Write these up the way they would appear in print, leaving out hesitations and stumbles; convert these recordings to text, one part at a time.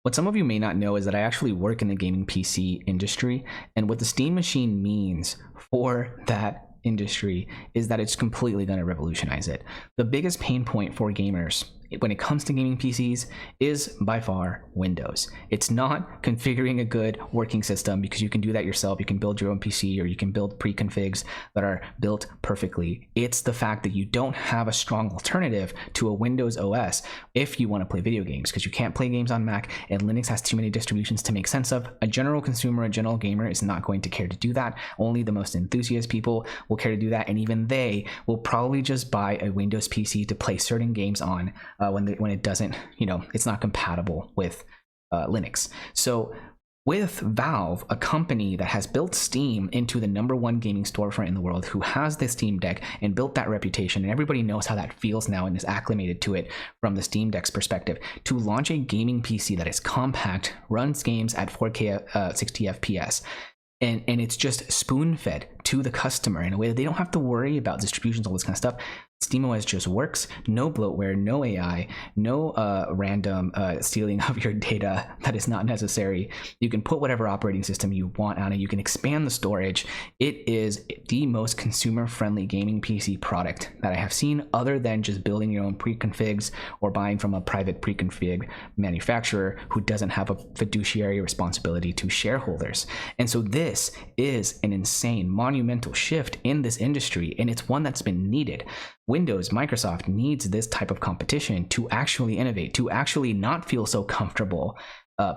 What some of you may not know is that I actually work in the gaming PC industry, and what the Steam Machine means for that industry is that it's completely going to revolutionize it. The biggest pain point for gamers when it comes to gaming PCs is by far Windows. It's not configuring a good working system, because you can do that yourself. You can build your own PC, or you can build pre-configs that are built perfectly. It's the fact that you don't have a strong alternative to a Windows OS if you want to play video games, because you can't play games on Mac, and Linux has too many distributions to make sense of. A general consumer, a general gamer is not going to care to do that. Only the most enthusiast people will care to do that, and even they will probably just buy a Windows PC to play certain games on when it doesn't, it's not compatible with Linux. So with Valve, a company that has built Steam into the #1 gaming storefront in the world, who has the Steam Deck and built that reputation, and everybody knows how that feels now and is acclimated to it from the Steam Deck's perspective, to launch a gaming PC that is compact, runs games at 4K 60 FPS, and it's just spoon-fed to the customer in a way that they don't have to worry about distributions, all this kind of stuff. SteamOS just works. No bloatware, no AI, no random stealing of your data that is not necessary. You can put whatever operating system you want on it. You can expand the storage. It is the most consumer-friendly gaming PC product that I have seen, other than just building your own pre-configs or buying from a private pre-config manufacturer who doesn't have a fiduciary responsibility to shareholders. And so this is an insane, monumental shift in this industry, and it's one that's been needed. Windows, Microsoft needs this type of competition to actually innovate, to actually not feel so comfortable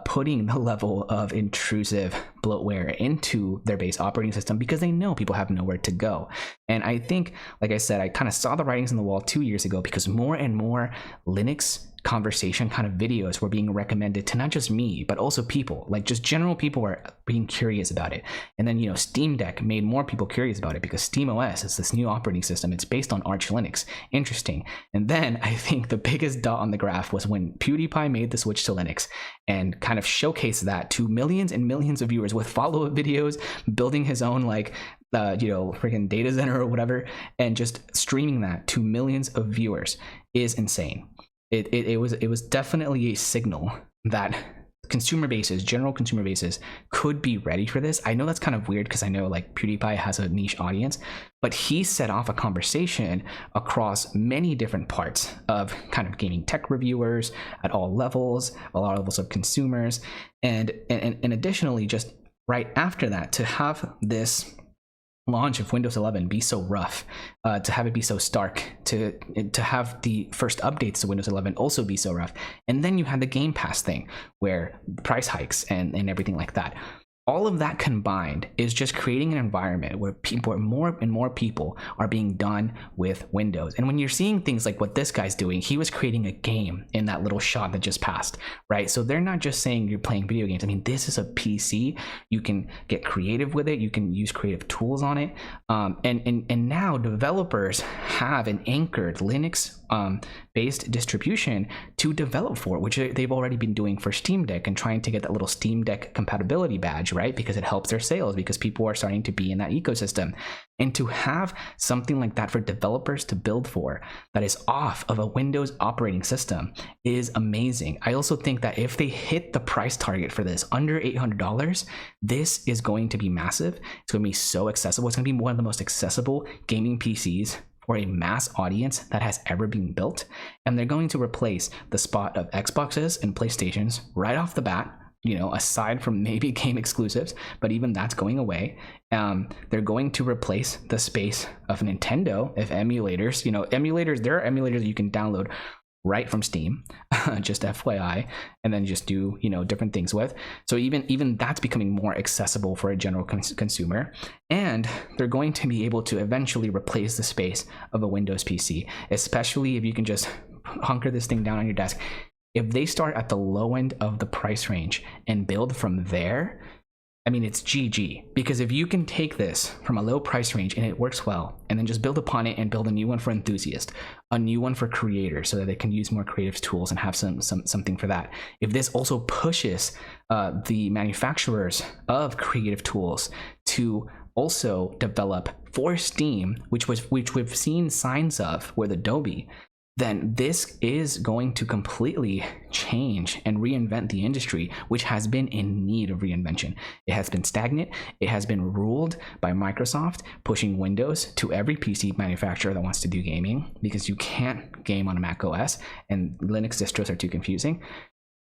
putting the level of intrusive bloatware into their base operating system, because they know people have nowhere to go. And I think, like I said, I kind of saw the writings on the wall 2 years ago, because more and more Linux conversation kind of videos were being recommended to not just me, but also people, like just general people were being curious about it. And then, Steam Deck made more people curious about it, because SteamOS is this new operating system. It's based on Arch Linux. Interesting. And then I think the biggest dot on the graph was when PewDiePie made the switch to Linux and kind of showcased that to millions and millions of viewers with follow-up videos, building his own freaking data center or whatever, and just streaming that to millions of viewers is insane. It was definitely a signal that consumer bases, general consumer bases, could be ready for this. I know that's kind of weird, because I know like PewDiePie has a niche audience, but he set off a conversation across many different parts of kind of gaming tech reviewers at all levels of consumers, and additionally, just right after that, to have this launch of Windows 11 be so rough, to have it be so stark, to have the first updates to Windows 11 also be so rough, and then you had the Game Pass thing where price hikes and everything like that. All of that combined is just creating an environment where more and more people are being done with Windows. And when you're seeing things like what this guy's doing, he was creating a game in that little shot that just passed, right? So they're not just saying you're playing video games. I mean, this is a PC. You can get creative with it. You can use creative tools on it. And now developers have an anchored Linux based distribution to develop for, which they've already been doing for Steam Deck, and trying to get that little Steam Deck compatibility badge, right? Because it helps their sales, because people are starting to be in that ecosystem. And to have something like that for developers to build for, that is off of a Windows operating system, is amazing. I also think that if they hit the price target for this under $800, this is going to be massive. It's going to be so accessible. It's going to be one of the most accessible gaming PCs for a mass audience that has ever been built. And they're going to replace the spot of Xboxes and PlayStations right off the bat, aside from maybe game exclusives, but even that's going away. They're going to replace the space of Nintendo, if emulators, there are emulators that you can download right from Steam, just FYI, and then just do, different things with. So even that's becoming more accessible for a general consumer. And they're going to be able to eventually replace the space of a Windows PC, especially if you can just hunker this thing down on your desk. If they start at the low end of the price range and build from there, I mean, it's GG. Because if you can take this from a low price range and it works well, and then just build upon it and build a new one for enthusiasts, a new one for creators, so that they can use more creative tools and have something for that. If this also pushes the manufacturers of creative tools to also develop for Steam, which we've seen signs of with Adobe, then this is going to completely change and reinvent the industry, which has been in need of reinvention. It has been stagnant. It has been ruled by Microsoft pushing Windows to every PC manufacturer that wants to do gaming, because you can't game on a Mac OS and Linux distros are too confusing.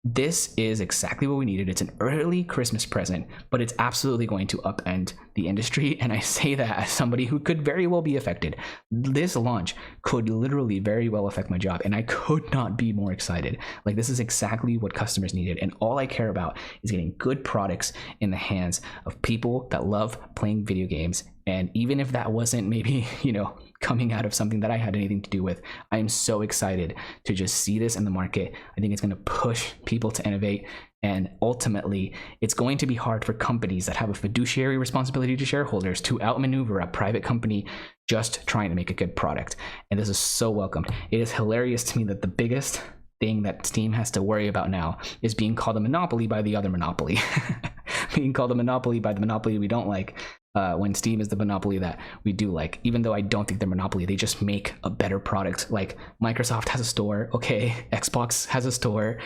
This is exactly what we needed. It's an early Christmas present, but it's absolutely going to upend the industry. And I say that as somebody who could very well be affected. This launch could literally very well affect my job, and I could not be more excited. Like, this is exactly what customers needed. And all I care about is getting good products in the hands of people that love playing video games. And even if that wasn't maybe, coming out of something that I had anything to do with, I am so excited to just see this in the market. I think it's going to push people to innovate. And ultimately, it's going to be hard for companies that have a fiduciary responsibility to shareholders to outmaneuver a private company just trying to make a good product. And this is so welcome. It is hilarious to me that the biggest thing that Steam has to worry about now is being called a monopoly by the other monopoly. Being called a monopoly by the monopoly we don't like, when Steam is the monopoly that we do like. Even though I don't think they're monopoly, they just make a better product. Like, Microsoft has a store, okay, Xbox has a store,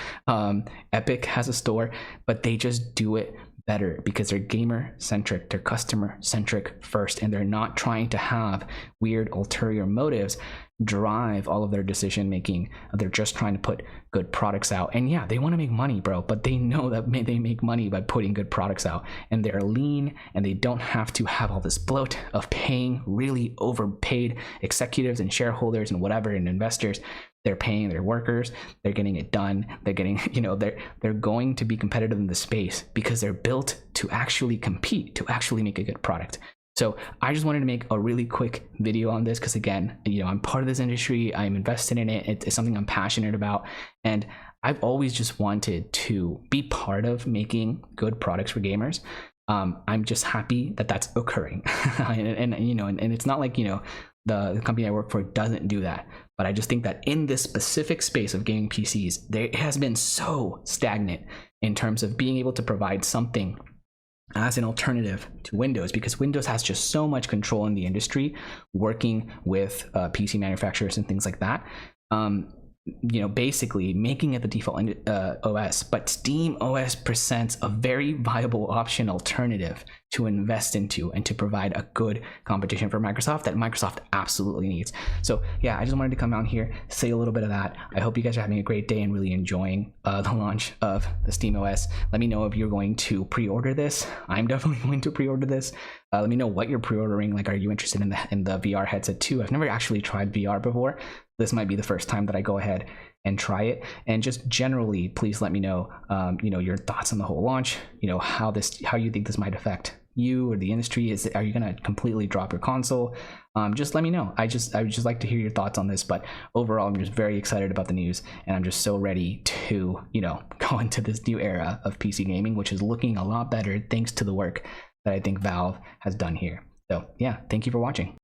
Epic has a store, but they just do it better because they're gamer centric, they're customer centric first, and they're not trying to have weird ulterior motives drive all of their decision making. They're just trying to put good products out. And yeah, they want to make money, bro, but they know that they make money by putting good products out, and they're lean, and they don't have to have all this bloat of paying really overpaid executives and shareholders and whatever and investors. They're paying their workers, they're getting it done, they're getting, they're going to be competitive in the space because they're built to actually compete, to actually make a good product. So I just wanted to make a really quick video on this because, again, I'm part of this industry. I'm invested in it. It's something I'm passionate about. And I've always just wanted to be part of making good products for gamers. I'm just happy that that's occurring. and it's not like, the company I work for doesn't do that. But I just think that in this specific space of gaming PCs, it has been so stagnant in terms of being able to provide something as an alternative to Windows, because Windows has just so much control in the industry, working with PC manufacturers and things like that. Basically making it the default OS, but SteamOS presents a very viable option alternative to invest into and to provide a good competition for Microsoft that Microsoft absolutely needs. So yeah, I just wanted to come out here, say a little bit of that. I hope you guys are having a great day and really enjoying the launch of the SteamOS. Let me know if you're going to pre-order this. I'm definitely going to pre-order this. Let me know what you're pre-ordering. Like, are you interested in the VR headset too? I've never actually tried VR before. This might be the first time that I go ahead and try it. And just generally, please let me know, your thoughts on the whole launch. How you think this might affect you or the industry. Are you going to completely drop your console? Just let me know. I would just like to hear your thoughts on this. But overall, I'm just very excited about the news, and I'm just so ready to, go into this new era of PC gaming, which is looking a lot better thanks to the work that I think Valve has done here. So yeah, thank you for watching.